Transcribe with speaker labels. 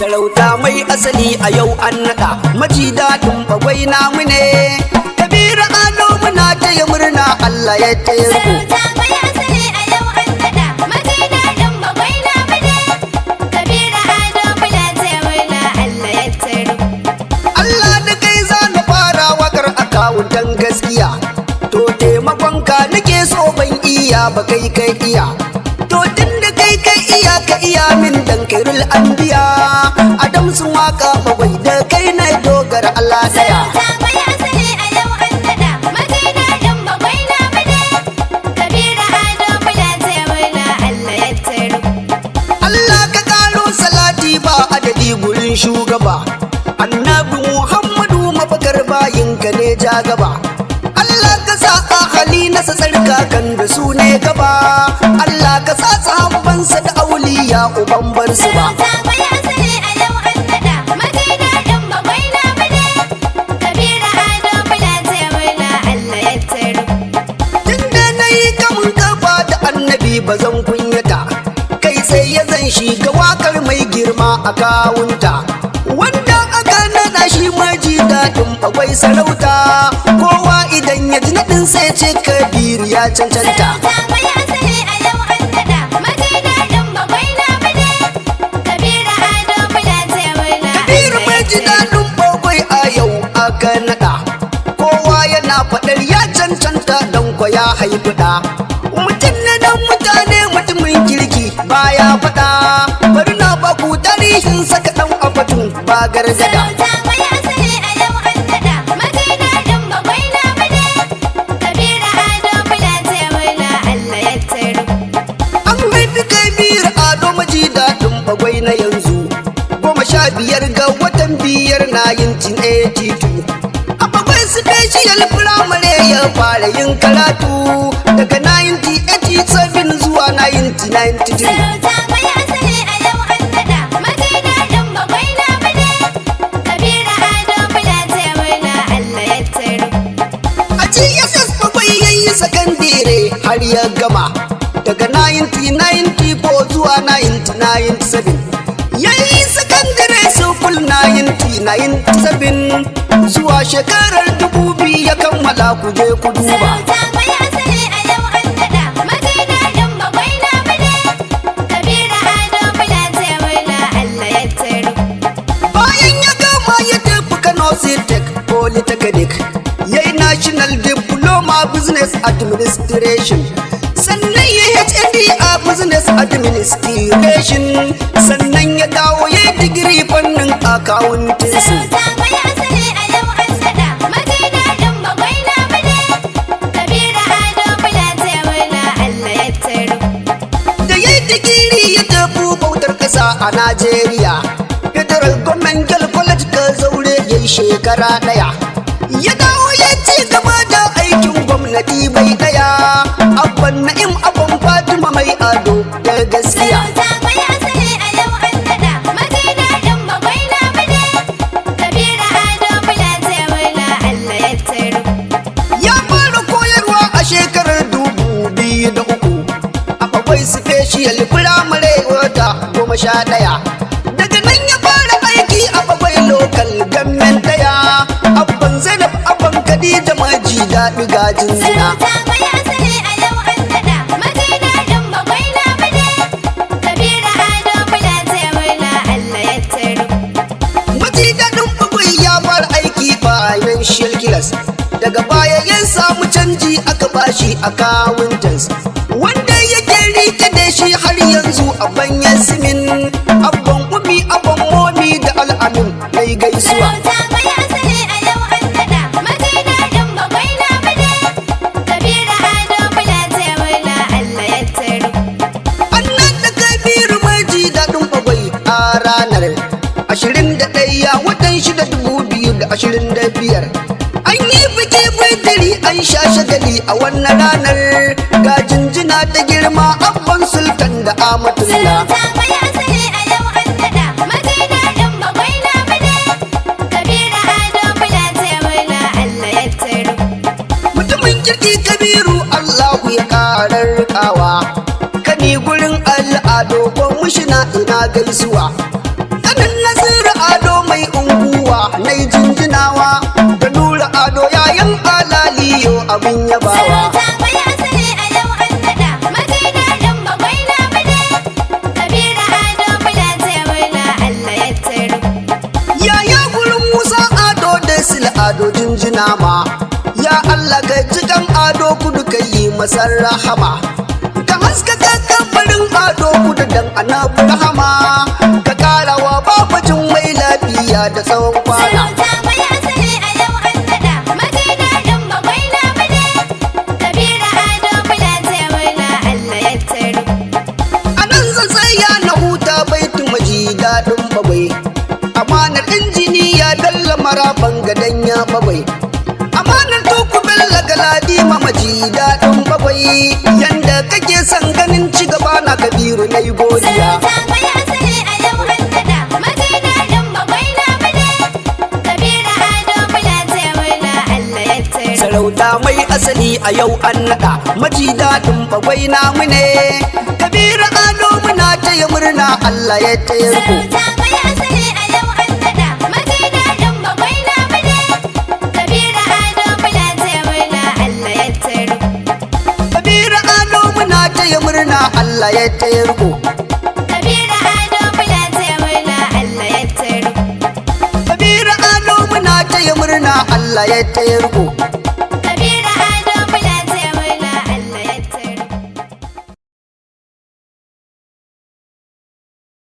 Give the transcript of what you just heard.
Speaker 1: sarauta mai asali a yau an naɗa maji daɗin bagwai namu ne Kabiru Ado muna taya murna Allah ya taya ku
Speaker 2: sarauta mai asali a yau an naɗa maji daɗin bagwai namu ne Kabiru Ado muna taya murna Allah ya taya
Speaker 1: Allah da kai za na fara wakar akawuntan gaskiya to taimakon ka nake so ban iya ba kai iya to tun da kai iya min dan kairul anbiya Adam sun waka bagwai da kai na dogara Allah daya
Speaker 2: sarauta mai asali a yau an naɗa maji daɗin bagwai namu ne Kabiru Ado muna taya murna Allah ya taya
Speaker 1: Allah ka karo salati ba adadi gurin shugaba Annabi Muhammadu mafakar bayinka ne ja gaba Allah ka sa ahali na tsarka kan da su ne gaba Allah ka sa sahabbansa da auliya uban bar su ba
Speaker 2: sarauta mai asali a yau an naɗa maji daɗin bagwai namu ne Kabiru Ado muna taya murna Allah ya taya
Speaker 1: tunda nayi kamun kafa da annabi bazan kunyata kai sai ya zan shiga wakar mai girma a kawunta wanda aka nada shi maji daɗin bagwai sarauta kowa idan ya ji naɗin sai ce Kabiru ya cancanta
Speaker 2: sarauta mai asali a yau an naɗa maji daɗin bagwai namu ne Kabiru Ado muna taya murna
Speaker 1: Kabiru mai ji daɗin bagwai a yau aka naɗa kowa yana faɗar ya cancanta don kwa ya haifi ɗa mutum na dan mutane mutumin kirki baya faɗa bari na baku tarihin saka ɗan abatun ba gargada
Speaker 2: sarauta mai asali a yau an naɗa maji daɗin bagwai namu ne Kabiru Ado muna taya murna Allah ya taya
Speaker 1: an haifi Kabiru Ado maji daɗin bagwai na yanzu 15 ga watan 5 1982 a bagwai special primary ya fara yin karatu daga 1987 zuwa 1993
Speaker 2: sarauta mai asali a yau an naɗa maji daɗin bagwai namu ne Kabiru Ado muna taya murna Allah ya taya
Speaker 1: a GSS bagwai ya yi sakandire har ya gama daga 1994 zuwa 1997 ya yi sakandire suful 1997 zuwa shekarar 2000 ya kammala kuje ku duba
Speaker 2: sarauta mai asali a yau an naɗa maji daɗin bagwai namu ne Kabiru Ado muna taya murna Allah ya taya
Speaker 1: bayan ya gama ya tafi Kano Tech Polytechnic ya yi National Diploma Business Administration sannan ya HND a Business Administration sannan ya dawo ya yi digiri fannin accountancy
Speaker 2: sarauta mai asali a yau an naɗa maji daɗin bagwai namu ne Kabiru Ado muna taya murna Allah ya taya
Speaker 1: da ya yi digiri ya tafi bautar ƙasa a Najeriya Federal Government Girl College ka zaure ya yi shekara ɗaya ya dawo ya ci gaba da aikin gwamnati bai ɗaya abban na'im abban Fatima mai ado da gaskiya
Speaker 2: sarauta mai asali a yau an naɗa maji daɗin bagwai namu ne Kabiru Ado muna taya murna Allah ya taya
Speaker 1: ya fara koyarwa a shekarar 2003 a bakwai special primary wata 11 daga nan ya fara aiki a bakwai local government daya abban Zainab abban Khadija maji daɗi gajin zina
Speaker 2: sarauta mai asali a yau an naɗa maji daɗin bagwai namu ne Kabiru Ado muna taya murna Allah ya taya
Speaker 1: maji daɗin bakwai ya fara aiki financial class daga baya ya samu canji aka bashi accountants wanda yake rike da shi har yanzu abban Yasmin abban Umi abban Momi da Al'amin mai gaisuwa
Speaker 2: sarauta mai asali a yau an naɗa maji daɗin bagwai namu ne Kabiru Ado muna taya murna Allah ya taya
Speaker 1: annan da Kabiru maji daɗin bagwai a ranar 21 watan 6 2025 an yi biki bidiri an sha shagali a wannan ranar ga jinjina ta girma abban sultan da amatullah
Speaker 2: sarauta mai asali a yau an naɗa maji daɗin bagwai namu ne Kabiru Ado muna taya murna Allah ya taya
Speaker 1: mutumin kirki Kabiru Allahu ya karar rikawa kani gurin al'ado ko mushina ina gaisuwa kanin mai unguwa na yi jinjinawa da nura ado yayan alaliyo abin yabawa.
Speaker 2: Sarauta mai asali a yau an naɗa, maji daɗin bagwai namu ne. Kabiru ado bulace murna Allah ya tsaro.
Speaker 1: Yaya gurin Musa ado da sil ado jinjina ma, ya Allah ka jikan ado kudu ka yi masar rahama. Ka haskaka kabarin ado kudu dan annabi rahama, ka karawa babajin mai lafiya da tsawon kwana.
Speaker 2: Sarauta mai asali a yau an naɗa, maji daɗin bagwai namu ne. Kabiru ado bulace murna Allah ya tsaro.
Speaker 1: A nan zan tsaya na huta baitin maji daɗin babai, amanar injiniya dalla maraban gadan ya babai, amanar tuku bella galadi maji daɗin babai, yanda kake son ganin ci gaba na Kabiru na yi godiya.
Speaker 2: Sarauta mai asali a yau an naɗa, maji daɗin bagwai namu ne. Kabiru ado bulace murna Allah ya tsaro.
Speaker 1: Sarauta mai asali a yau an naɗa, maji daɗin bagwai namu ne. Kabiru ado muna taya murna Allah ya taya ku.
Speaker 2: Sarauta mai asali a yau an naɗa, maji daɗin bagwai namu ne. Kabiru ado bulace murna Allah ya tsaro.
Speaker 1: Kabiru ado muna taya murna Allah ya taya ku.
Speaker 2: Kabiru ado bulace murna Allah ya tsaro.
Speaker 1: Kabiru ado muna taya murna Allah ya taya ku.